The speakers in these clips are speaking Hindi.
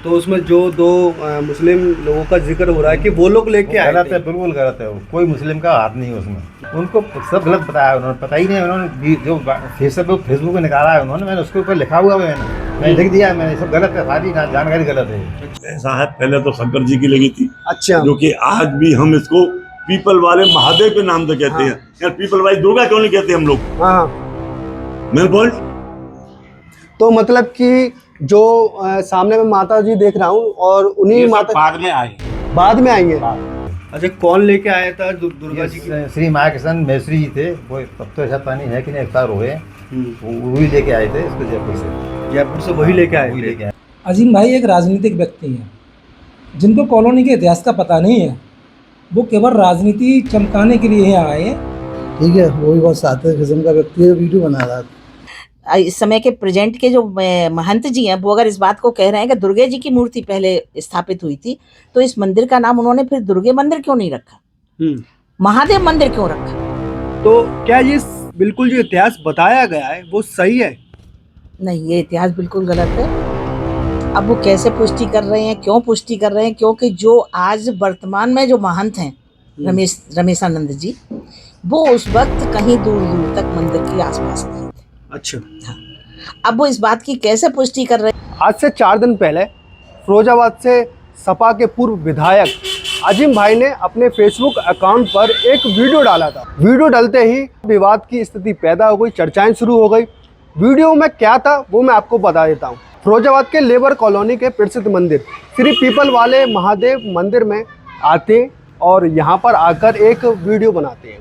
तो उसमें जो दो मुस्लिम लोगों का जिक्र हो रहा है कि वो लोग लेके आए गलत थे। है, बिल्कुल गलत है। वो कोई मुस्लिम का हाथ नहीं है उसमें। उनको सब गलत बताया उन्होंने, पता ही नहीं। उन्होंने जो फेसबुक पे निकाला है उन्होंने, मैंने उसके ऊपर लिखा हुआ है, मैंने लिख दिया, मैंने सब गलत है, सारी जानकारी गलत है। ऐसा है, पहले तो शंकर जी की लगी थी, अच्छा। जो कि आज भी हम इसको पीपल वाले महादेव के नाम से कहते हाँ हैं। यार पीपल वाली दुर्गा क्यों नहीं कहते हम लोग? हाँ। Main point. तो मतलब कि जो सामने में माता जी देख रहा हूँ और उन्हीं ये सब माता बाद में आए। बाद में आई है। अच्छा, कौन लेके आया था दुर्गा जी की? श्री महाकिशन मेसरी जी थे वो, तब तो ऐसा पानी है कि नहीं, एक्सपायर हो गए। वो ही लेके आए थे इसको जयपुर से। जयपुर से वही लेके आए वही थे। लेके आए। अजीम भाई एक राजनीतिक व्यक्ति हैं जिनको कॉलोनी के इतिहास का पता नहीं है। वो केवल राजनीति चमकाने के लिए यहाँ आए हैं। ठीक है, वो भी बहुत सात्विक किस्म का व्यक्ति है, वीडियो बना रहा था। इस समय के प्रेजेंट के जो महंत जी हैं वो अगर इस बात को कह रहे हैं कि दुर्गे जी की मूर्ति पहले स्थापित हुई थी, तो इस मंदिर का नाम उन्होंने फिर दुर्गे मंदिर क्यों नहीं रखा, महादेव मंदिर क्यों रखा? तो क्या ये बिल्कुल जो इतिहास बताया गया है वो सही है? नहीं, ये इतिहास बिल्कुल गलत है। अब वो कैसे पुष्टि कर रहे हैं, क्यों पुष्टि कर रहे हैं? क्योंकि जो आज वर्तमान में जो महंत हैं रमेशानंद जी, वो उस वक्त कहीं दूर दूर तक मंदिर के आसपास नहीं थे। अच्छा। हाँ। अब वो इस बात की कैसे पुष्टि कर रहे हैं? आज से 4 दिन पहले फिरोजाबाद से सपा के पूर्व विधायक अजीम भाई ने अपने फेसबुक अकाउंट पर एक वीडियो डाला था। वीडियो डालते ही विवाद की स्थिति पैदा हो गई, चर्चाएं शुरू हो गई। वीडियो में क्या था वो मैं आपको बता देता हूँ। फिरोजाबाद के लेबर कॉलोनी के प्रसिद्ध मंदिर श्री पीपल वाले महादेव मंदिर में आते और यहाँ पर आकर एक वीडियो बनाते हैं।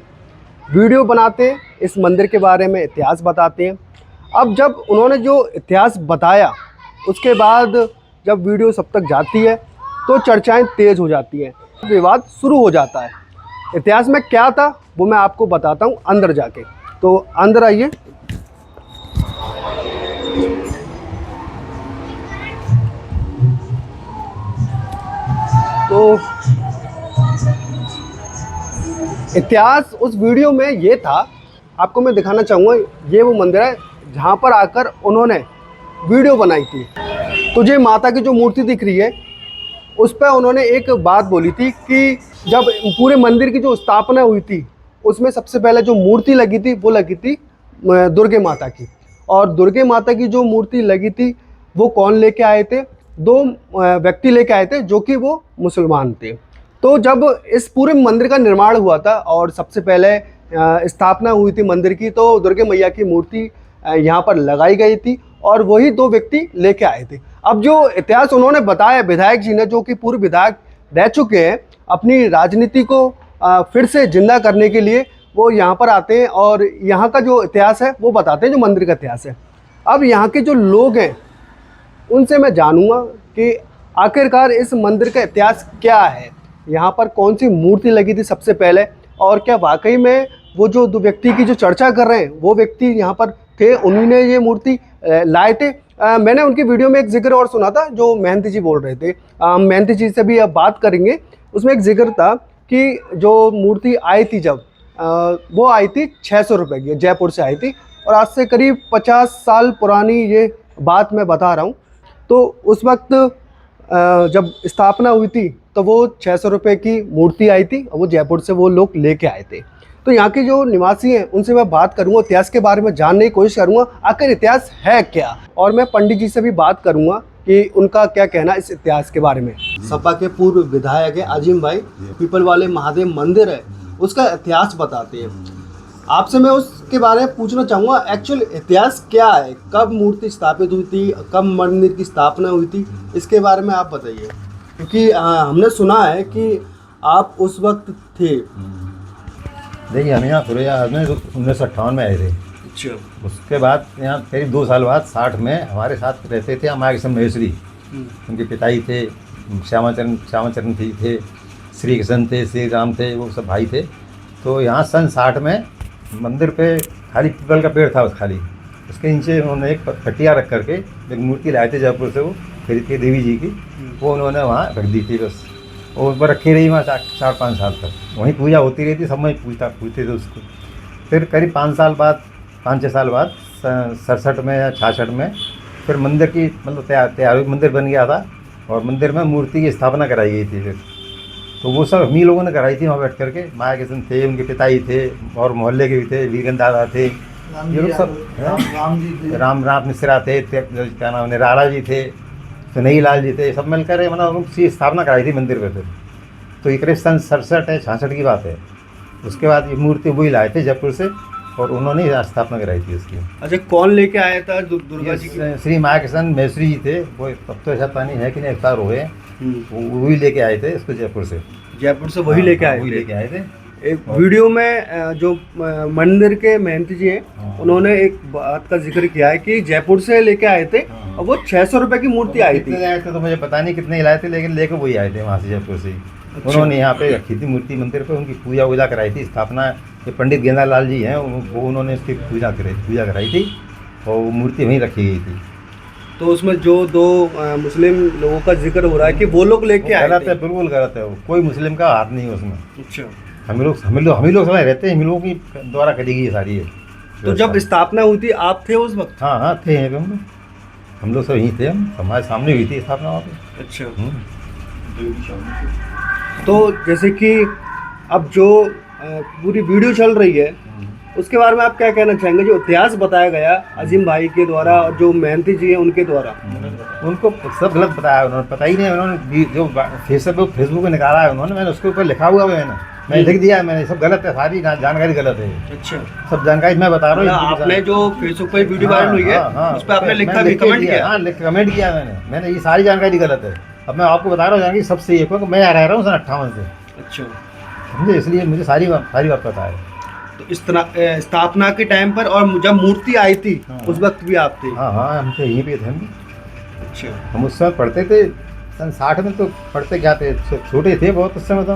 वीडियो बनाते इस मंदिर के बारे में इतिहास बताते हैं। अब जब उन्होंने जो इतिहास बताया उसके बाद जब वीडियो सब तक जाती है तो चर्चाएं तेज़ हो जाती हैं, विवाद शुरू हो जाता है। इतिहास में क्या था वो मैं आपको बताता हूँ अंदर जाके। तो अंदर आइए। तो इतिहास उस वीडियो में ये था, आपको मैं दिखाना चाहूँगा। ये वो मंदिर है जहाँ पर आकर उन्होंने वीडियो बनाई थी। तो ये माता की जो मूर्ति दिख रही है उस पर उन्होंने एक बात बोली थी कि जब पूरे मंदिर की जो स्थापना हुई थी उसमें सबसे पहले जो मूर्ति लगी थी वो लगी थी दुर्गे माता की। और दुर्गे माता की जो मूर्ति लगी थी वो कौन लेके आए थे? 2 व्यक्ति लेके आए थे जो कि वो मुसलमान थे। तो जब इस पूरे मंदिर का निर्माण हुआ था और सबसे पहले स्थापना हुई थी मंदिर की, तो दुर्गे मैया की मूर्ति यहाँ पर लगाई गई थी और वही 2 व्यक्ति लेके आए थे। अब जो इतिहास उन्होंने बताया विधायक जी ने, जो कि पूर्व विधायक रह चुके हैं, अपनी राजनीति को फिर से जिंदा करने के लिए वो यहाँ पर आते हैं और यहाँ का जो इतिहास है वो बताते हैं, जो मंदिर का इतिहास है। अब यहाँ के जो लोग हैं उनसे मैं जानूँगा कि आखिरकार इस मंदिर का इतिहास क्या है, यहाँ पर कौन सी मूर्ति लगी थी सबसे पहले, और क्या वाकई में वो जो 2 व्यक्ति की जो चर्चा कर रहे हैं वो व्यक्ति यहाँ पर थे, उन्होंने ये मूर्ति लाए थे। मैंने उनकी वीडियो में एक जिक्र और सुना था जो महंत जी बोल रहे थे। महंत जी से भी अब बात करेंगे। उसमें एक जिक्र था कि जो मूर्ति आई थी जब वो आई थी 600 रुपये की, जयपुर से आई थी, और आज से करीब 50 साल पुरानी ये बात मैं बता रहा हूँ। तो उस वक्त जब स्थापना हुई थी तो वो 600 रुपये की मूर्ति आई थी और वो जयपुर से वो लोग लेके आए थे। तो यहाँ के जो निवासी हैं उनसे मैं बात करूँगा, इतिहास के बारे में जानने की कोशिश करूँगा आखिर इतिहास है क्या, और मैं पंडित जी से भी बात करूँगा कि उनका क्या कहना इस इतिहास के बारे में। सपा के पूर्व विधायक है अजीम भाई, पीपल वाले महादेव मंदिर है उसका इतिहास बताते हैं। आपसे मैं उसके बारे में पूछना चाहूँगा एक्चुअल इतिहास क्या है, कब मूर्ति स्थापित हुई थी, कब मंदिर की स्थापना हुई थी, इसके बारे में आप बताइए। क्योंकि हमने सुना है कि आप उस वक्त थे। देखिए, हम यहाँ फिरोजाबाद में 1958 में आए थे। अच्छा। उसके बाद यहाँ करीब 2 साल बाद 60 में हमारे साथ रहते थे हमारे महेश्वरी। उनके पिताजी थे श्यामाचरण थे, श्री कृष्ण थे, श्री राम थे, वो सब भाई थे। तो यहाँ सन 60 में मंदिर पे खाली पीपल का पेड़ था, उस खाली उसके नीचे उन्होंने एक खटिया रख करके एक मूर्ति लाए थे जयपुर से, वो खरीद के देवी जी की, वो उन्होंने वहाँ रख दी थी बस। और उस पर रखी रही वहाँ 4-5 साल तक, वहीं पूजा होती रही थी, सब में पूछते थे उसको। फिर करीब 5-6 साल बाद 67 में या 66 में फिर मंदिर की मतलब तैयार मंदिर बन गया था। और मंदिर में मूर्ति की स्थापना कराई गई थी फिर। तो वो सब हम ही लोगों ने कराई थी वहाँ बैठ करके। माया किशन थे, उनके पिताजी थे और मोहल्ले के भी थे, वीरेंद्र दादा थे, ये लोग सब, राम जी थे। राम मिश्रा थे, क्या नाम है, राणा जी थे, सुनई लाल जी थे, सब मिलकर मतलब उनकी स्थापना कराई थी मंदिर पे फिर। तो ये करीब सन 67 है 66 की बात है। उसके बाद ये मूर्ति वही लाए थे जयपुर से और उन्होंने ही स्थापना कराई थी उसकी। अच्छा, कौन लेके आया था दुर्गा जी की? श्री माया किशन मैसरी जी थे, वो तब तो ऐसा पानी है कि नहीं, एक्सपायर हो गए। वही लेके आए थे इसको जयपुर से। जयपुर से वही लेके आए वही थे। लेके आए थे। एक वीडियो में जो मंदिर के महंत जी हैं, उन्होंने एक बात का जिक्र किया है कि जयपुर से लेके आए थे और वो 600 रुपए की मूर्ति आई थी। कितने आए थे तो मुझे पता नहीं कितने लाए थे, लेकिन लेके वही आए थे वहाँ से जयपुर से। उन्होंने यहाँ पे रखी थी मूर्ति मंदिर पे, उनकी पूजा वूजा कराई थी, स्थापना। ये पंडित गेंदा लाल जी हैं, वो उन्होंने उसकी पूजा कराई थी और वो मूर्ति वहीं रखी गई थी। तो उसमें जो दो मुस्लिम लोगों का जिक्र हो रहा है कि वो लोग लेके आए गलत थे। है, बिल्कुल गलत है। वो कोई मुस्लिम का हाथ नहीं है उसमें। अच्छा, हम ही लोग समझ रहते हैं, हम लोगों की द्वारा करी गई ये सारी है। तो जब स्थापना हुई थी आप थे उस वक्त? हाँ थे हम लोग सब यहीं थे, हम हमारे सामने हुई थी स्थापना वहाँ पे। अच्छा, तो जैसे कि अब जो पूरी वीडियो चल रही है उसके बारे में आप क्या कहना चाहेंगे? जो इतिहास बताया गया अजीम भाई के द्वारा और जो मेहनती जी हैं उनके द्वारा, उनको सब गलत बताया उन्होंने, पता ही नहीं। उन्होंने जो फेसबुक पे निकाला है उन्होंने, मैंने उसके ऊपर लिखा हुआ है, मैंने लिख दिया है, मैंने सब गलत है, सारी जानकारी गलत है। अच्छा, सब जानकारी मैं बता रहा हूँ। आपने जो फेसबुक पे वीडियो वायरल हुई है उस पर आपने लिखा भी, कमेंट किया? हाँ, कमेंट किया मैंने ये सारी जानकारी गलत है। अब मैं आपको बता रहा हूँ जानकारी सब सही है, क्योंकि मैं रह रहा हूँ सन 58 से। अच्छा, समझे, इसलिए मुझे सारी बात पता है। तो इस तरह स्थापना के टाइम पर और जब मूर्ति आई थी उस वक्त भी आप थे? हाँ, हम थे, यहीं पे थे हम। अच्छा, हम उस समय पढ़ते थे सन 60 में, तो पढ़ते क्या थे, छोटे थे बहुत उस समय तो,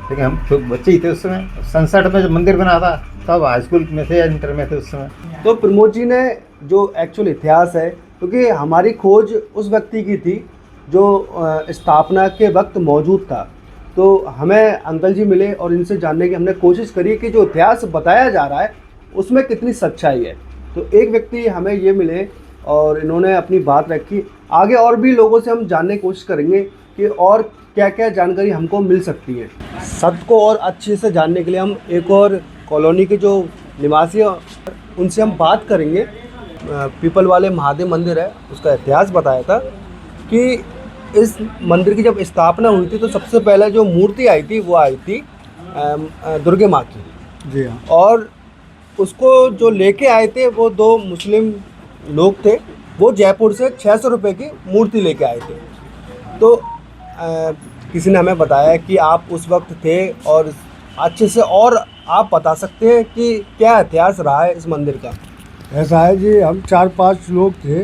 लेकिन हम तो बच्चे ही थे उस समय। सन 60 में जब मंदिर बना था तब हाई स्कूल में थे या इंटर में थे उस समय। तो प्रमोद जी ने जो एक्चुअल इतिहास है, क्योंकि हमारी खोज उस व्यक्ति की थी जो स्थापना के वक्त मौजूद था, तो हमें अंकल जी मिले और इनसे जानने की हमने कोशिश करी कि जो इतिहास बताया जा रहा है उसमें कितनी सच्चाई है। तो एक व्यक्ति हमें ये मिले और इन्होंने अपनी बात रखी। आगे और भी लोगों से हम जानने की कोशिश करेंगे कि और क्या क्या जानकारी हमको मिल सकती है। सत्य को और अच्छे से जानने के लिए हम एक और कॉलोनी के जो निवासी हैं उनसे हम बात करेंगे। पीपल वाले महादेव मंदिर है, उसका इतिहास बताया था कि इस मंदिर की जब स्थापना हुई थी तो सबसे पहले जो मूर्ति आई थी वो आई थी दुर्गे माँ की। जी हाँ। और उसको जो लेके आए थे वो दो मुस्लिम लोग थे, वो जयपुर से 600 रुपये की मूर्ति लेके आए थे। तो किसी ने हमें बताया कि आप उस वक्त थे और अच्छे से और आप बता सकते हैं कि क्या इतिहास रहा है इस मंदिर का? ऐसा है जी, हम 4-5 लोग थे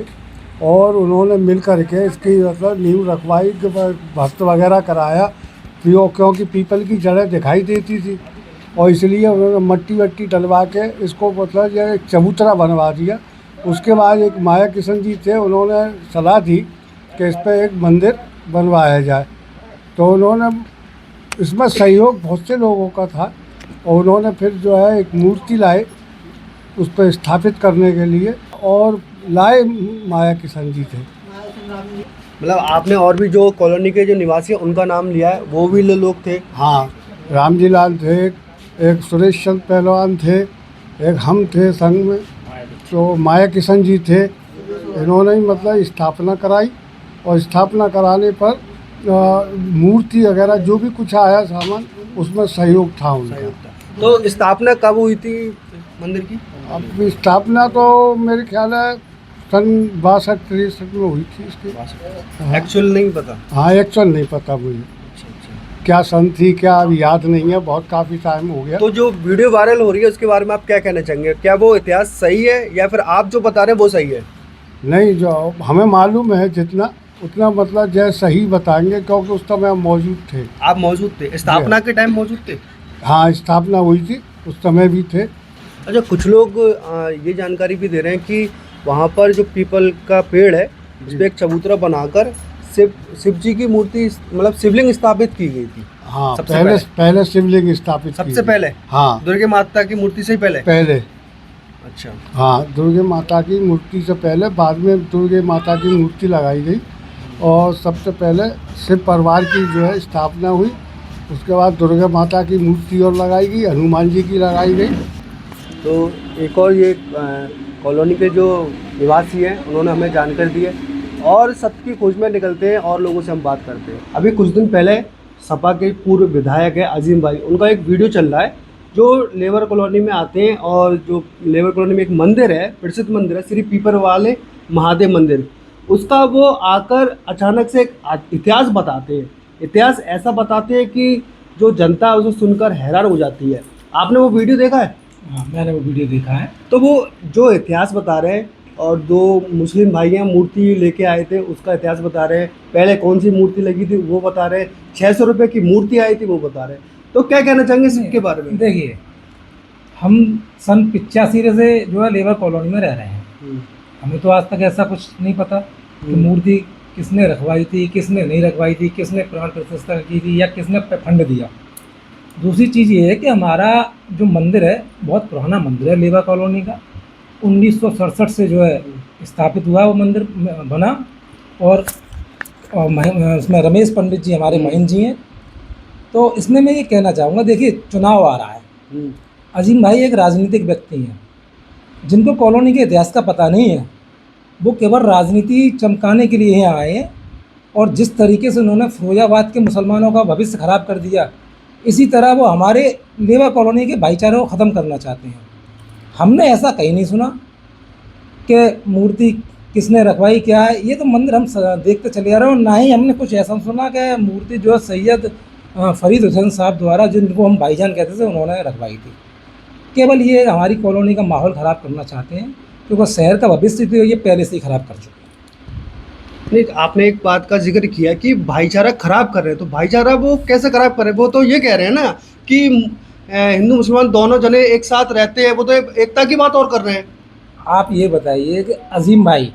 और उन्होंने मिल कर के इसकी मतलब नींव रखवाई, भक्त वगैरह कराया, क्योंकि पीपल की जड़ें दिखाई देती थी और इसलिए उन्होंने मट्टी वट्टी डलवा के इसको मतलब ये एक चबूतरा बनवा दिया। उसके बाद एक माया किशन जी थे, उन्होंने सलाह दी कि इस पर एक मंदिर बनवाया जाए। तो उन्होंने इसमें सहयोग बहुत से लोगों का था और उन्होंने फिर जो है एक मूर्ति लाए उस पर स्थापित करने के लिए, और लाए माया किशन जी थे। मतलब आपने और भी जो कॉलोनी के जो निवासी हैं उनका नाम लिया है, वो भी लोग थे? हाँ, रामजी लाल थे, एक सुरेश चंद पहलवान थे, एक हम थे संग में, तो माया किशन जी थे। इन्होंने ही मतलब स्थापना कराई और स्थापना कराने पर मूर्ति वगैरह जो भी कुछ आया सामान उसमें सहयोग था उनका। तो स्थापना कब हुई थी मंदिर की? अब स्थापना तो मेरे ख्याल है सन 62-63 में हुई थी इसकी। एक्चुअल नहीं पता? हाँ, एक्चुअल नहीं पता मुझे क्या सन थी, क्या अभी याद नहीं है, बहुत काफ़ी टाइम हो गया। तो जो वीडियो वायरल हो रही है उसके बारे में आप क्या कहना चाहेंगे? क्या वो इतिहास सही है या फिर आप जो बता रहे हैं वो सही है? नहीं, जो हमें मालूम है जितना उतना मतलब जैसे सही बताएंगे, क्योंकि उस समय हम मौजूद थे। आप मौजूद थे स्थापना के टाइम? मौजूद थे? हाँ, स्थापना हुई थी उस समय भी थे। अच्छा, कुछ लोग ये जानकारी भी दे रहे हैं कि वहाँ पर जो पीपल का पेड़ है उस पर एक चबूतरा बनाकर शिव जी की मूर्ति मतलब शिवलिंग स्थापित की गई थी। हाँ, सबसे पहले शिवलिंग स्थापित की सबसे गई। पहले? हाँ, दुर्गे माता की मूर्ति से ही पहले? अच्छा, हाँ, दुर्गे माता की मूर्ति से पहले, बाद में दुर्गे माता की मूर्ति लगाई गई और सबसे पहले शिव परिवार की जो है स्थापना हुई। उसके बाद दुर्गा माता की मूर्ति और लगाई गई, हनुमान जी की लगाई गई। तो एक और ये कॉलोनी के जो निवासी हैं उन्होंने हमें जानकारी दी है और सत्य की खोज में निकलते हैं और लोगों से हम बात करते हैं। अभी कुछ दिन पहले सपा के पूर्व विधायक है अजीम भाई, उनका एक वीडियो चल रहा है जो लेबर कॉलोनी में आते हैं और जो लेबर कॉलोनी में एक मंदिर है, प्रसिद्ध मंदिर है श्री पीपर वाले महादेव मंदिर, उसका वो आकर अचानक से एक इतिहास बताते हैं। इतिहास ऐसा बताते हैं कि जो जनता है उसे सुनकर हैरान हो जाती है। आपने वो वीडियो देखा है? हाँ, मैंने वो वीडियो देखा है। तो वो जो इतिहास बता रहे हैं और दो मुस्लिम भाई हैं मूर्ति लेके आए थे उसका इतिहास बता रहे हैं, पहले कौन सी मूर्ति लगी थी वो बता रहे हैं, 600 रुपये की मूर्ति आई थी वो बता रहे हैं। तो क्या कहना चाहेंगे इसके बारे में? देखिए, हम सन 85 से जो है लेबर कॉलोनी में रह रहे हैं। हमें तो आज तक ऐसा कुछ नहीं पता कि मूर्ति किसने रखवाई थी, किसने नहीं रखवाई थी, किसने प्राण प्रतिष्ठा की थी या किसने फंड दिया। दूसरी चीज़ ये है कि हमारा जो मंदिर है बहुत पुराना मंदिर है लेबर कॉलोनी का। 1967 से जो है स्थापित हुआ वो मंदिर बना और उसमें रमेश पंडित जी हमारे महिम जी हैं। तो इसमें मैं ये कहना चाहूँगा, देखिए चुनाव आ रहा है, अजीम भाई एक राजनीतिक व्यक्ति हैं जिनको कॉलोनी के इतिहास का पता नहीं है। वो केवल राजनीति चमकाने के लिए यहाँ आए हैं और जिस तरीके से उन्होंने फिरोजाबाद के मुसलमानों का भविष्य ख़राब कर दिया, इसी तरह वो हमारे लेबर कॉलोनी के भाईचारे को ख़त्म करना चाहते हैं। हमने ऐसा कहीं नहीं सुना कि मूर्ति किसने रखवाई क्या है, ये तो मंदिर हम देखते चले आ रहे हैं। और ना ही हमने कुछ ऐसा सुना कि मूर्ति जो है सैयद फरीद हुसैन साहब द्वारा, जिनको हम भाईजान कहते थे, उन्होंने रखवाई थी। केवल ये हमारी कॉलोनी का माहौल ख़राब करना चाहते हैं क्योंकि शहर का भविष्य तो ये पहले से ही ख़राब कर चुके हैं। नहीं, आपने एक बात का जिक्र किया कि भाईचारा खराब कर रहे हैं, तो भाईचारा वो कैसे खराब कर रहे हैं? वो तो ये कह रहे हैं ना कि हिंदू मुसलमान दोनों जने एक साथ रहते हैं, वो तो एकता की बात और कर रहे हैं। आप ये बताइए कि अजीम भाई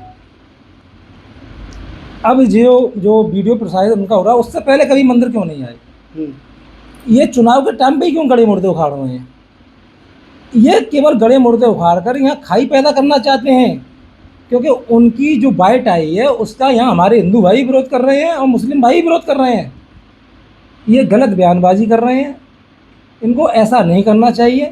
अब जो वीडियो प्रसारित उनका हो रहा है उससे पहले कभी मंदिर क्यों नहीं आए? ये चुनाव के टाइम पे क्यों गड़े मुर्दे उखाड़ रहे हैं? ये केवल गड़े मुर्दे उखाड़ कर यहाँ खाई पैदा करना चाहते हैं क्योंकि उनकी जो बाइट आई है उसका यहाँ हमारे हिंदू भाई विरोध कर रहे हैं और मुस्लिम भाई विरोध कर रहे हैं। ये गलत बयानबाजी कर रहे हैं, इनको ऐसा नहीं करना चाहिए।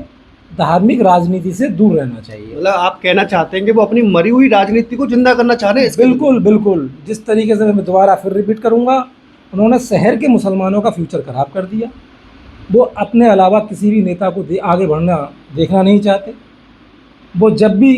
धार्मिक राजनीति से दूर रहना चाहिए। मतलब आप कहना चाहते हैं कि वो अपनी मरी हुई राजनीति को जिंदा करना चाह रहे हैं? बिल्कुल बिल्कुल। जिस तरीके से मैं दोबारा फिर रिपीट करूँगा, उन्होंने शहर के मुसलमानों का फ्यूचर खराब कर दिया। वो अपने अलावा किसी भी नेता को आगे बढ़ना देखना नहीं चाहते। वो जब भी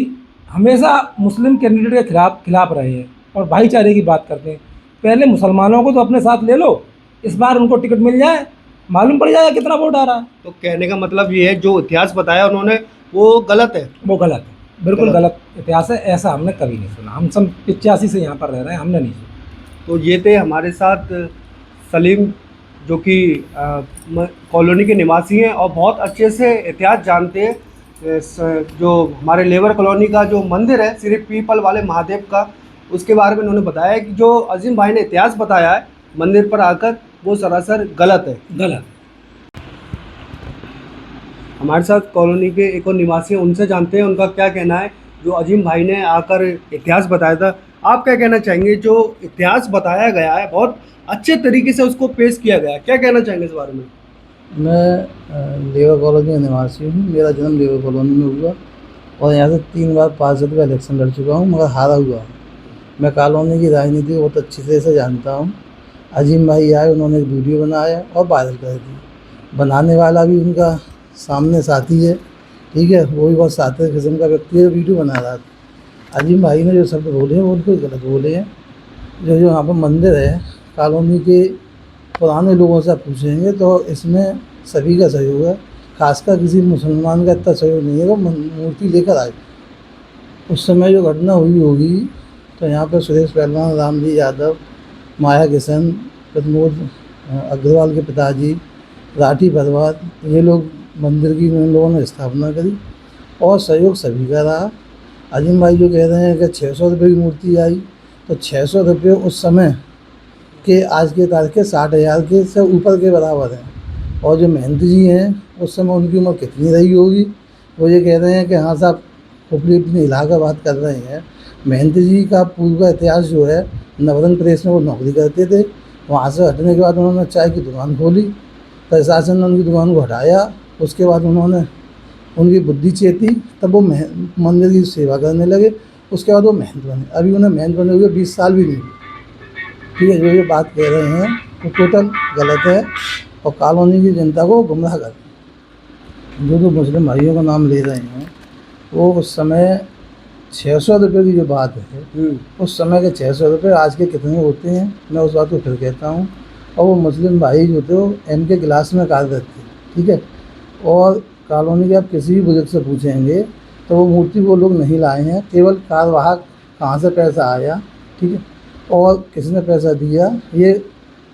हमेशा मुस्लिम कैंडिडेट के खिलाफ रहे हैं और भाईचारे की बात करते हैं। पहले मुसलमानों को तो अपने साथ ले लो, इस बार उनको टिकट मिल जाए, मालूम पड़ जाएगा कितना वोट आ रहा है। तो कहने का मतलब ये है जो इतिहास बताया उन्होंने वो गलत है? वो गलत है, बिल्कुल गलत इतिहास है। ऐसा हमने कभी नहीं सुना। हम सन 85 से यहाँ पर रह रहे हैं, हमने नहीं सुना। तो ये थे हमारे साथ सलीम, जो कि कॉलोनी के निवासी हैं और बहुत अच्छे से इतिहास जानते हैं। जो हमारे लेबर कॉलोनी का जो मंदिर है श्री पीपल वाले महादेव का, उसके बारे में उन्होंने बताया कि जो अजीम भाई ने इतिहास बताया है मंदिर पर आकर, वो सरासर गलत है। गलत। हमारे साथ कॉलोनी के एक और निवासी हैं, उनसे जानते हैं उनका क्या कहना है। जो अजीम भाई ने आकर इतिहास बताया था, आप क्या कहना चाहेंगे? जो इतिहास बताया गया है बहुत अच्छे तरीके से उसको पेश किया गया है, क्या कहना चाहेंगे इस बारे में? मैं लेबर कॉलोनी का निवासी हूँ। मेरा जन्म लेबर कॉलोनी में हुआ और यहाँ से 3 बार पार्षद का इलेक्शन लड़ चुका हूँ, मगर हारा हुआ हूँ। मैं कॉलोनी की राजनीति बहुत अच्छी तरह से जानता हूँ। अजीम भाई आए, उन्होंने एक वीडियो बनाया और वायरल कर दी। बनाने वाला भी उनका सामने साथी है, ठीक है, वो भी बहुत साथी किस्म का व्यक्ति है, वीडियो बना रहा था। अजीम भाई ने जो शब्द बोले हैं वो उनको गलत बोले हैं। जो यहाँ पर मंदिर है, कॉलोनी के पुराने लोगों से पूछेंगे तो इसमें सभी का सहयोग है, खासकर किसी मुसलमान का इतना सहयोग नहीं है। वो मूर्ति लेकर आए, उस समय जो घटना हुई होगी तो यहाँ पर सुरेश पहलवान, रामजी यादव, माया किशन, प्रमोद अग्रवाल के पिताजी, राठी परिवार, ये लोग मंदिर की उन लोगों ने स्थापना करी और सहयोग सभी का रहा। अजीम भाई जो कह रहे हैं कि 600 रुपये की मूर्ति आई, तो 600 रुपये उस समय के आज के तारीख के 60,000 के से ऊपर के बराबर हैं। और जो महंत जी हैं, उस समय उनकी उम्र कितनी रही होगी? वो ये कह रहे हैं कि हाँ साहब खोपड़ी अपनी हिला कर बात कर रहे हैं, महंत जी का पूर्व का इतिहास जो है, नवरंग प्रेस में वो नौकरी करते थे। वहाँ से हटने के बाद उन्होंने चाय की दुकान खोली, प्रशासन ने उनकी दुकान को हटाया। उसके बाद उन्होंने उनकी बुद्धि चेती, तब वो मंदिर की सेवा करने लगे। उसके बाद वो महंत बने। अभी उन्हें महंत बने हुए 20 साल भी नहीं हुए। ठीक है, जो ये बात कह रहे हैं वो टोटल गलत है और कॉलोनी की जनता को गुमराह कर रहे हैं। जो मुस्लिम भाइयों का नाम ले रहे हैं, वो उस समय 600 रुपये की जो बात है, उस समय के 600 रुपये आज के कितने होते हैं, मैं उस बात को फिर कहता हूँ। और वो मुस्लिम भाई जो थे वो MK क्लास में कार्यरत थे। ठीक है, और कॉलोनी के आप किसी भी बुजुर्ग से पूछेंगे तो वो मूर्ति वो लोग नहीं लाए हैं, केवल कार्यवाहक कहाँ से पैसा आया, ठीक है, और किसने पैसा दिया, ये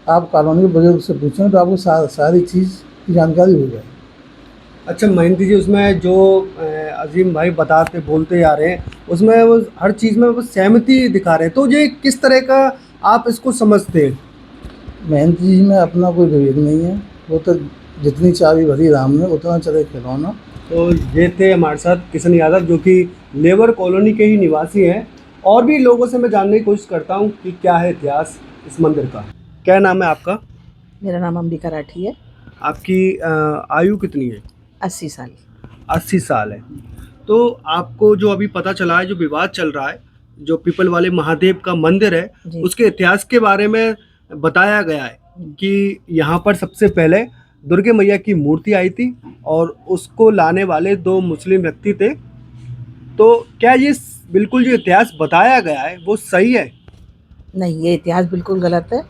आप कॉलोनी के बुजुर्ग से पूछें तो आपको सारी चीज़ की जानकारी हो जाएगी। अच्छा महंती जी, उसमें जो अजीम भाई बताते बोलते आ रहे हैं, उसमें वो हर चीज़ में वो सहमति दिखा रहे हैं, तो ये किस तरह का आप इसको समझते हैं? महंत जी में अपना कोई विवेक नहीं है। वो तो जितनी चाबी भरी राम ने उतना चले खिलौना। तो ये थे हमारे साथ किशन यादव, जो कि लेबर कॉलोनी के ही निवासी हैं। और भी लोगों से मैं जानने की कोशिश करता हूँ कि क्या है इतिहास इस मंदिर का। क्या नाम है आपका? मेरा नाम अंबिका राठी है। आपकी आयु कितनी है? 80 साल। 80 साल है। तो आपको जो अभी पता चला है, जो विवाद चल रहा है, जो पीपल वाले महादेव का मंदिर है, जी। उसके इतिहास के बारे में बताया गया है कि यहाँ पर सबसे पहले दुर्गे मैया की मूर्ति आई थी और उसको लाने वाले 2 मुस्लिम व्यक्ति थे। तो क्या ये बिल्कुल जो इतिहास बताया गया है वो सही है? नहीं, ये इतिहास बिल्कुल गलत है।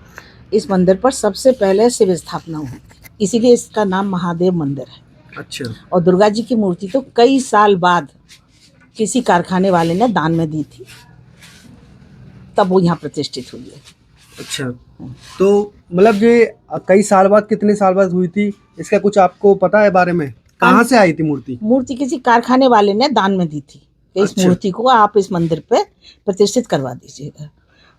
इस मंदिर पर सबसे पहले शिव स्थापना हुई थी, इसीलिए इसका नाम महादेव मंदिर है। अच्छा। और दुर्गा जी की मूर्ति तो कई साल बाद किसी कारखाने वाले ने दान में दी थी, तब वो यहाँ प्रतिष्ठित हुई है। अच्छा, तो मतलब ये कई साल बाद, कितने साल बाद हुई थी, इसका कुछ आपको पता है बारे में? कहाँ से आई थी मूर्ति? मूर्ति किसी कारखाने वाले ने दान में दी थी कि इस अच्छा। मूर्ति को आप इस मंदिर पे प्रतिष्ठित करवा दीजिएगा।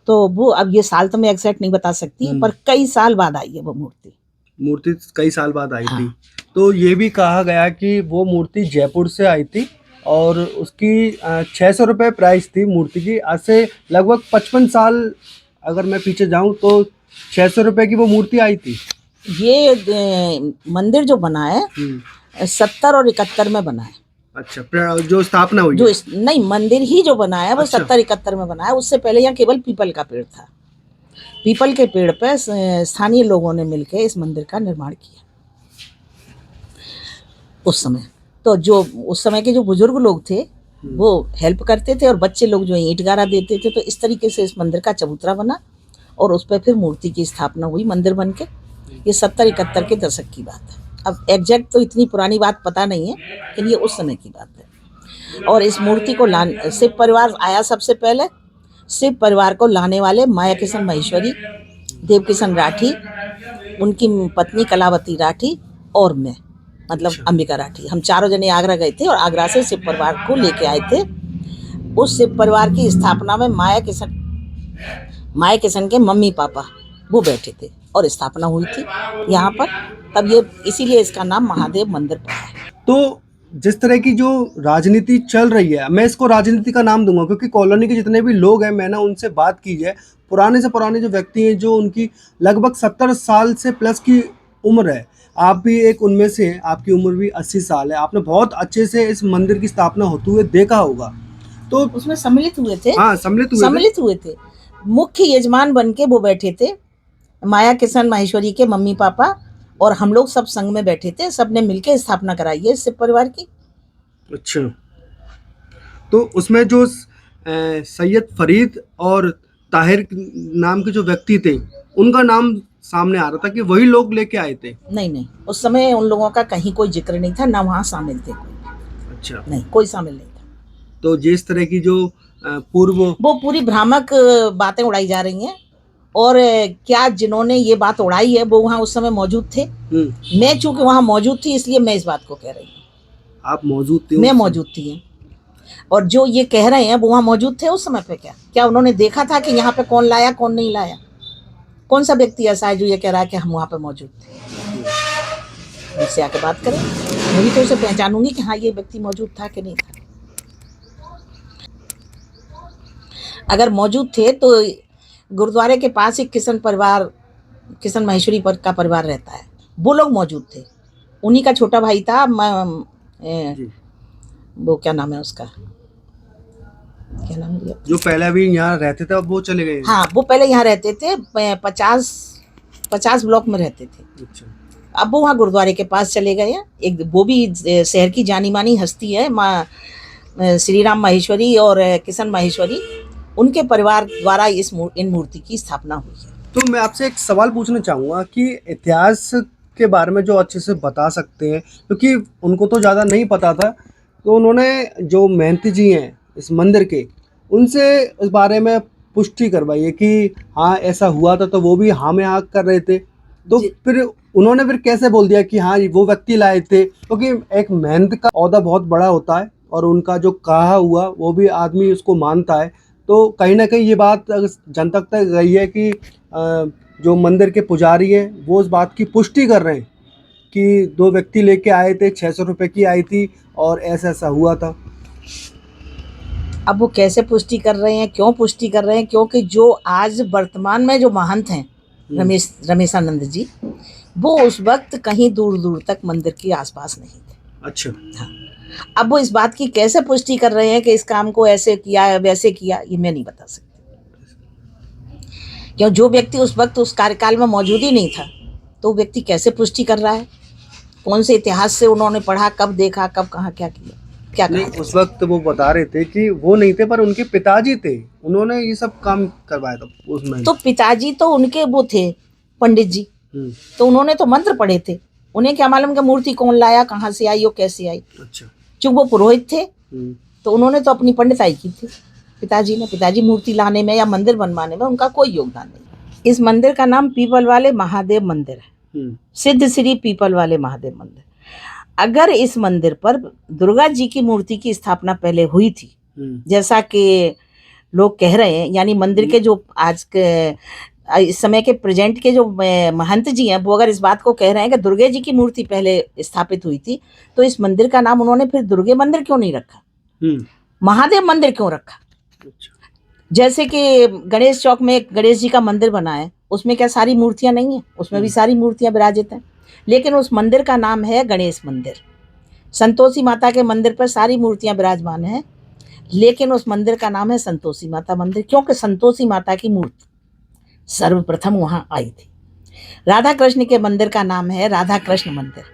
तो वो, अब ये साल तो मैं एग्जैक्ट नहीं बता सकती, पर कई साल बाद आई है वो मूर्ति कई साल बाद आई हाँ। थी। तो ये भी कहा गया कि वो मूर्ति जयपुर से आई थी और उसकी 600 रुपये प्राइस थी मूर्ति की। आज से लगभग 55 साल अगर मैं पीछे जाऊं तो 600 रुपये की वो मूर्ति आई थी। ये मंदिर जो बना है 70 और 71 में बना है। अच्छा, जो स्थापना हुई जो है। नहीं, मंदिर ही जो बना है वो अच्छा। 70-71 में बना है। उससे पहले यहाँ केवल पीपल का पेड़ था। पीपल के पेड़ पे स्थानीय लोगों ने मिलकर इस मंदिर का निर्माण किया उस समय। तो जो उस समय के जो बुजुर्ग लोग थे वो हेल्प करते थे और बच्चे लोग जो ईंट गारा देते थे। तो इस तरीके से इस मंदिर का चबूतरा बना और उस पर फिर मूर्ति की स्थापना हुई मंदिर बन के। ये 70-71 के दशक की बात है। अब एग्जैक्ट तो इतनी पुरानी बात पता नहीं है, लेकिन ये उस समय की बात है। और इस मूर्ति को शिव परिवार आया सबसे पहले। शिव परिवार को लाने वाले माया किशन महेश्वरी, देव किशन राठी, उनकी पत्नी कलावती राठी और मैं, मतलब अंबिका राठी, हम चारों जने आगरा गए थे और आगरा से शिव परिवार को लेके आए थे। उस शिव परिवार की स्थापना में माया किशन के मम्मी पापा वो बैठे थे और स्थापना हुई थी यहाँ पर। तब ये इसीलिए इसका नाम महादेव मंदिर पड़ा है। तो जिस तरह की जो राजनीति चल रही है, मैं इसको राजनीति का नाम दूंगा क्योंकि कॉलोनी के जितने भी लोग हैं, मैंने उनसे बात की है, पुराने से पुराने जो व्यक्ति हैं, जो उनकी लगभग 70 साल से प्लस की उम्र है। आप भी एक उनमें से हैं, आपकी उम्र भी 80 साल है। आपने बहुत अच्छे से इस मंदिर की स्थापना होते हुए देखा होगा। तो उसमें सम्मिलित हुए थे। हाँ, सम्मिलित हुए थे। मुख्य यजमान बन के वो बैठे थे, माया किशन माहेश्वरी के मम्मी पापा, और हम लोग सब संग में बैठे थे। सबने मिलके स्थापना कराई है शिव परिवार की। अच्छा, तो उसमें जो सैयद फरीद और ताहिर नाम के जो व्यक्ति थे, उनका नाम सामने आ रहा था कि वही लोग लेके आए थे। नहीं, उस समय उन लोगों का कहीं कोई जिक्र नहीं था, ना वहाँ शामिल थे कोई। अच्छा, नहीं, कोई शामिल नहीं था। तो जिस तरह की जो वो पूरी भ्रामक बातें उड़ाई जा रही हैं। और क्या जिन्होंने ये बात उड़ाई है वो वहाँ उस समय मौजूद थे। मैं चूंकि वहाँ मौजूद थी इसलिए मैं इस बात को कह रही हूँ। आप मौजूद थे? मैं मौजूद थी। और जो ये कह रहे हैं वो वहाँ मौजूद थे उस समय पे। क्या उन्होंने देखा था कि यहाँ पे कौन लाया कौन नहीं लाया? कौन सा व्यक्ति ऐसा है जो ये कह रहा है कि हम वहाँ पे मौजूद थे? मुझसे आके बात करें, मैं भी तो उसे पहचानूंगी कि हाँ ये व्यक्ति मौजूद था कि नहीं था। अगर मौजूद थे तो गुरुद्वारे के पास ही किशन महेश्वरी का परिवार रहता है, वो लोग मौजूद थे। उन्हीं का छोटा भाई था, वो क्या नाम है उसका, क्या नाम है, जो पहले भी यहाँ रहते थे अब वो चले गए। हाँ, वो पहले यहाँ रहते थे, 50 ब्लॉक में रहते थे। अच्छा। अब वो वहाँ गुरुद्वारे के पास चले गए हैं। एक वो भी शहर की जानी मानी हस्ती है, माँ श्री राम माहेश्वरी और किशन माहेश्वरी, उनके परिवार द्वारा इन मूर्ति की स्थापना हुई है। तो मैं आपसे एक सवाल पूछना चाहूँगा कि इतिहास के बारे में जो अच्छे से बता सकते हैं, क्योंकि उनको तो ज़्यादा नहीं पता था, तो उन्होंने जो महंती जी हैं इस मंदिर के, उनसे इस बारे में पुष्टि करवाई है कि हाँ ऐसा हुआ था, तो वो भी हाँ में हाँ कर रहे थे। तो फिर उन्होंने फिर कैसे बोल दिया कि हाँ वो व्यक्ति लाए थे? क्योंकि एक महंत का ओहदा बहुत बड़ा होता है और उनका जो कहा हुआ वो भी आदमी उसको मानता है। तो कहीं ना कहीं ये बात जनता तक गई है कि जो मंदिर के पुजारी हैं वो उस बात की पुष्टि कर रहे हैं कि 2 व्यक्ति लेके आए थे, 600 रुपये की आई थी और ऐसा ऐसा हुआ था। अब वो कैसे पुष्टि कर रहे हैं, क्यों पुष्टि कर रहे हैं? क्योंकि जो आज वर्तमान में जो महंत हैं रमेशानंद जी, वो उस वक्त कहीं दूर दूर तक मंदिर के आसपास नहीं थे। अच्छा। हाँ। अब वो इस बात की कैसे पुष्टि कर रहे हैं कि इस काम को ऐसे किया वैसे किया, ये मैं नहीं बता सकती। क्यों, जो व्यक्ति उस वक्त उस कार्यकाल में मौजूद ही नहीं था, तो वो व्यक्ति कैसे पुष्टि कर रहा है? कौन से इतिहास से उन्होंने पढ़ा, कब देखा, कब कहाँ क्या किया, क्या नहीं, कहा? उस वक्त वो बता रहे थे कि वो नहीं थे पर उनके पिताजी थे, उन्होंने ये सब काम करवाया था उसमें। तो पिताजी तो उनके वो थे पंडित जी, तो उन्होंने तो मंत्र पढ़े थे, उन्हें क्या मालूम कि मूर्ति कौन लाया, कहाँ से आई और कैसे आई। अच्छा। चूंकि वो पुरोहित थे तो उन्होंने तो अपनी पंडिताई की थी। पिताजी मूर्ति लाने में या मंदिर बनवाने में उनका कोई योगदान नहीं। इस मंदिर का नाम पीपल वाले महादेव मंदिर है, सिद्ध श्री पीपल वाले महादेव मंदिर। अगर इस मंदिर पर दुर्गा जी की मूर्ति की स्थापना पहले हुई थी, जैसा कि लोग कह रहे हैं, यानी मंदिर के जो आज के इस समय के प्रेजेंट के जो महंत जी हैं, वो अगर इस बात को कह रहे हैं कि दुर्गे जी की मूर्ति पहले स्थापित हुई थी, तो इस मंदिर का नाम उन्होंने फिर दुर्गे मंदिर क्यों नहीं रखा, महादेव मंदिर क्यों रखा? जैसे कि गणेश चौक में एक गणेश जी का मंदिर बना है, उसमें क्या सारी मूर्तियां नहीं है? उसमें भी सारी मूर्तियां विराजित हैं, लेकिन उस मंदिर का नाम है गणेश मंदिर। संतोषी माता के मंदिर पर सारी मूर्तियां विराजमान हैं, लेकिन उस मंदिर का नाम है संतोषी माता मंदिर, क्योंकि संतोषी माता की मूर्ति सर्वप्रथम वहाँ आई थी। राधा कृष्ण के मंदिर का नाम है राधा कृष्ण मंदिर,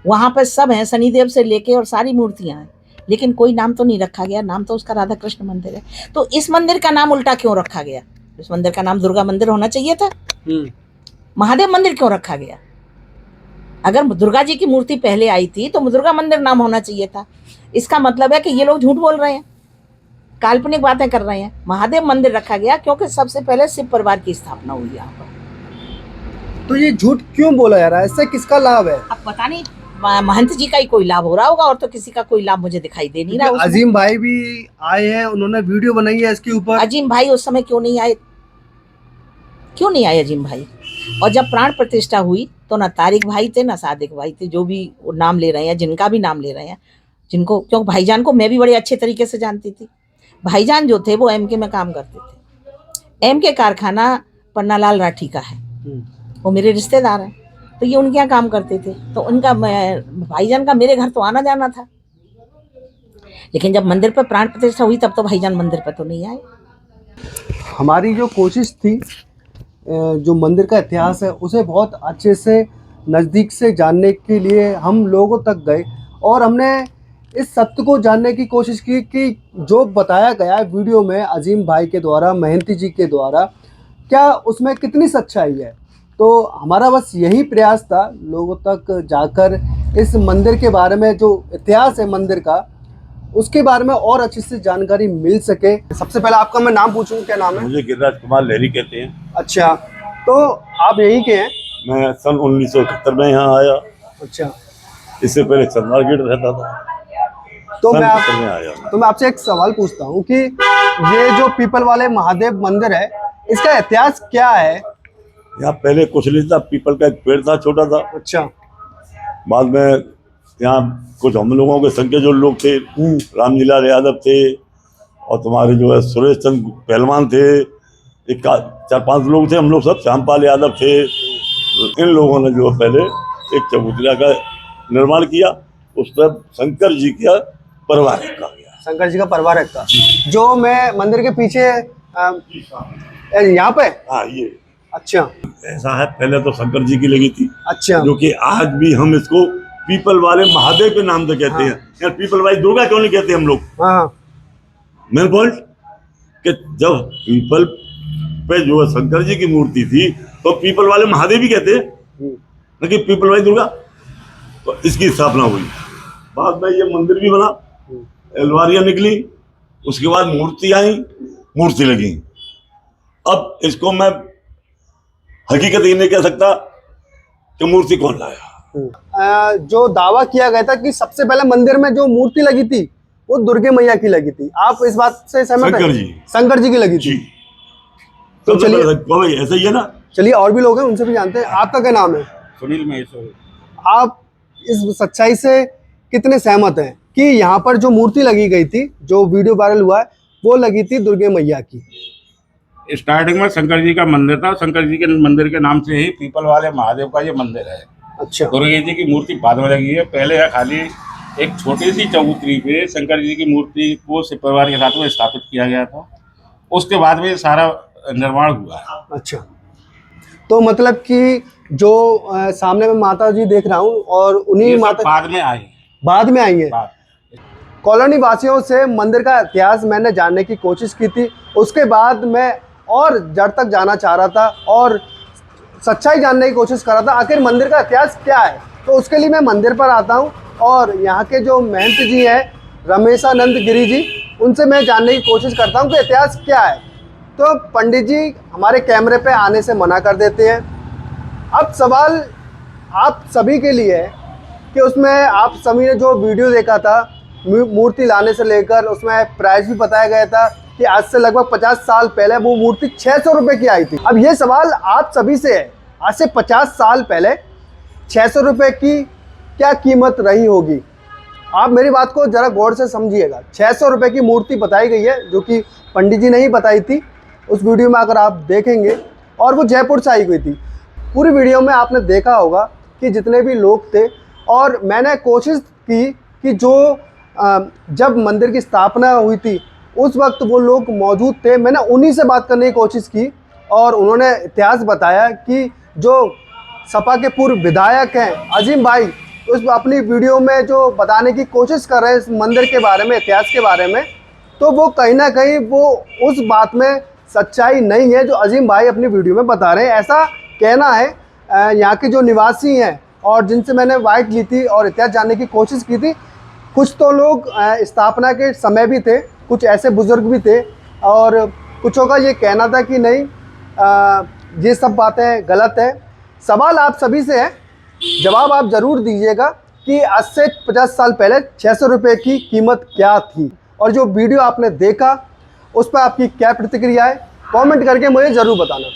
वहाँ पर सब हैं, शनिदेव से लेके और सारी मूर्तियाँ हैं, लेकिन कोई नाम तो नहीं रखा गया, नाम तो उसका राधा कृष्ण मंदिर है। तो इस मंदिर का नाम उल्टा क्यों रखा गया? इस मंदिर का नाम दुर्गा मंदिर होना चाहिए था, महादेव मंदिर क्यों रखा गया? अगर दुर्गा जी की मूर्ति पहले आई थी तो दुर्गा मंदिर नाम होना चाहिए था। इसका मतलब है कि ये लोग झूठ बोल रहे हैं, काल्पनिक बातें कर रहे हैं। महादेव मंदिर रखा गया क्योंकि सबसे पहले शिव परिवार की स्थापना हुई यहाँ पर। तो ये झूठ क्यों बोला जा रहा है? इससे किसका लाभ है? अब पता नहीं, महंत जी का ही कोई लाभ हो रहा होगा, और तो किसी का कोई लाभ मुझे दिखाई दे नहीं रहा। अजीम भाई भी आए हैं, उन्होंने वीडियो बनाई है इसके ऊपर। अजीम भाई उस समय क्यों नहीं आए? क्यों नहीं आए अजीम भाई? और जब प्राण प्रतिष्ठा हुई तो ना तारिक भाई थे ना सादिक भाई थे, जो भी नाम ले रहे हैं, जिनका भी नाम ले रहे हैं, जिनको, क्योंकि भाईजान को मैं भी बड़े अच्छे तरीके से जानती थी। भाईजान जो थे वो एमके में काम करते थे, एमके कारखाना पन्नालाल राठी का है, वो मेरे रिश्तेदार हैं, तो ये उनके यहाँ काम करते थे। तो उनका भाईजान का मेरे घर तो आना जाना था, लेकिन जब मंदिर पर प्राण प्रतिष्ठा हुई तब तो भाईजान मंदिर पर तो नहीं आए। हमारी जो कोशिश थी, जो मंदिर का इतिहास है उसे बहुत अच्छे से नज़दीक से जानने के लिए हम लोगों तक गए और हमने इस सत्य को जानने की कोशिश की कि जो बताया गया है वीडियो में अजीम भाई के द्वारा, महंती जी के द्वारा, क्या उसमें कितनी सच्चाई है। तो हमारा बस यही प्रयास था लोगों तक जाकर इस मंदिर के बारे में, जो इतिहास है मंदिर का, उसके बारे में और अच्छी से जानकारी मिल सके। सबसे पहले आपका मैं नाम पूछूं, क्या नाम है? मुझे गिरिराज कुमार लहरी कहते हैं। अच्छा, तो आप यहीं के हैं? मैं सन 1971 में यहाँ आया। अच्छा, इससे पहले चंद्रा गेट रहता था। तो मैं आपसे एक सवाल पूछता हूँ कि ये जो पीपल वाले महादेव मंदिर है, इसका इतिहास क्या है? यहाँ पहले कुछ नहीं था, पीपल का एक पेड़ था, छोटा था। अच्छा। बाद में यहाँ कुछ हम लोगों के संग के जो लोग थे, रामजीलाल यादव थे और तुम्हारे जो है सुरेश चंद पहलवान थे, एक 4-5 लोग थे, हम लोग सब, श्यामपाल यादव थे। इन लोगों ने जो पहले एक चबूतरा का निर्माण किया, उस पर शंकर जी का परिवार रखा गया। शंकर जी का परिवार रखा, जो मैं मंदिर के पीछे यहाँ पे। हाँ, ये अच्छा, ऐसा है। पहले तो शंकर जी की लगी थी, अच्छा, जो कि आज भी हम इसको पीपल वाले महादेव के नाम से कहते हैं। यार पीपल वाली दुर्गा क्यों नहीं कहते हम लोग? हाँ, मेन पॉइंट कि जब पीपल पे जो है शंकर जी की मूर्ति थी तो पीपल वाले महादेव ही कहते हैं, न कि पीपल वाली दुर्गा। तो इसकी स्थापना हुई, बाद में ये मंदिर भी बना, अलवारियां निकली, उसके बाद मूर्ति आई, मूर्ति लगी। अब इसको मैं हकीकत ही नहीं कह सकता कि मूर्ति कौन लाया। जो दावा किया गया था कि सबसे पहले मंदिर में जो मूर्ति लगी थी वो दुर्गे मैया की लगी थी, आप इस बात से सहमत हैं? शंकर जी, शंकर जी की लगी थी। तो चलिए, भाई ऐसा ही है ना। चलिए और भी लोग हैं, उनसे भी जानते हैं। आपका क्या नाम है? सुनील महेश्वरी। आप इस सच्चाई से कितने सहमत हैं कि यहाँ पर जो मूर्ति लगी गई थी, जो वीडियो वायरल हुआ है, वो लगी थी दुर्गे मैया की? स्टार्टिंग में शंकर जी का मंदिर था, शंकर जी के मंदिर के नाम से ही पीपल वाले महादेव का ये मंदिर है। अच्छा, दुर्गा जी की मूर्ति बाद में लगी है। पहले है खाली एक छोटी सी चबूतरी पे शंकर जी की मूर्ति को शिव परिवार के साथ में स्थापित किया गया था, उसके बाद में सारा निर्माण हुआ है। अच्छा, तो मतलब कि जो सामने में माता जी देख रहा हूँ, और उन्हीं ये सब माता बाद में आई, बाद में आई है। बाद कॉलोनी वासियों से मंदिर का इतिहास मैंने जानने की कोशिश की थी, उसके बाद मैं और जड़ तक जाना चाह रहा था और सच्चाई जानने की कोशिश कर रहा था, आखिर मंदिर का इतिहास क्या है। तो उसके लिए मैं मंदिर पर आता हूँ और यहाँ के जो महंत जी हैं, रमेशानंद गिरी जी, उनसे मैं जानने की कोशिश करता हूँ कि इतिहास क्या है। तो पंडित जी हमारे कैमरे पे आने से मना कर देते हैं। अब सवाल आप सभी के लिए है कि उसमें आप सभी ने जो वीडियो देखा था, मूर्ति लाने से लेकर उसमें प्राइस भी बताया गया था कि आज से लगभग 50 साल पहले वो मूर्ति 600 रुपये की आई थी। अब ये सवाल आप सभी से है, आज से 50 साल पहले 600 रुपये की क्या कीमत रही होगी? आप मेरी बात को ज़रा गौर से समझिएगा। 600 रुपये की मूर्ति बताई गई है, जो कि पंडित जी ने ही बताई थी उस वीडियो में, अगर आप देखेंगे, और वो जयपुर से आई हुई थी। पूरी वीडियो में आपने देखा होगा कि जितने भी लोग थे, और मैंने कोशिश की कि जो जब मंदिर की स्थापना हुई थी उस वक्त वो लोग मौजूद थे, मैंने उन्हीं से बात करने की कोशिश की, और उन्होंने इतिहास बताया कि जो सपा के पूर्व विधायक हैं अजीम भाई, उस अपनी वीडियो में जो बताने की कोशिश कर रहे हैं इस मंदिर के बारे में, इतिहास के बारे में, तो वो कहीं ना कहीं वो उस बात में सच्चाई नहीं है जो अजीम भाई अपनी वीडियो में बता रहे हैं, ऐसा कहना है यहाँ के जो निवासी हैं और जिनसे मैंने बाइट ली थी और इतिहास जानने की कोशिश की थी। कुछ तो लोग स्थापना के समय भी थे, कुछ ऐसे बुजुर्ग भी थे, और कुछों का ये कहना था कि नहीं, ये सब बातें गलत है। सवाल आप सभी से है, जवाब आप ज़रूर दीजिएगा कि आज से 50 साल पहले 600 रुपये की कीमत क्या थी, और जो वीडियो आपने देखा उस पर आपकी क्या प्रतिक्रिया है, कमेंट करके मुझे ज़रूर बताना।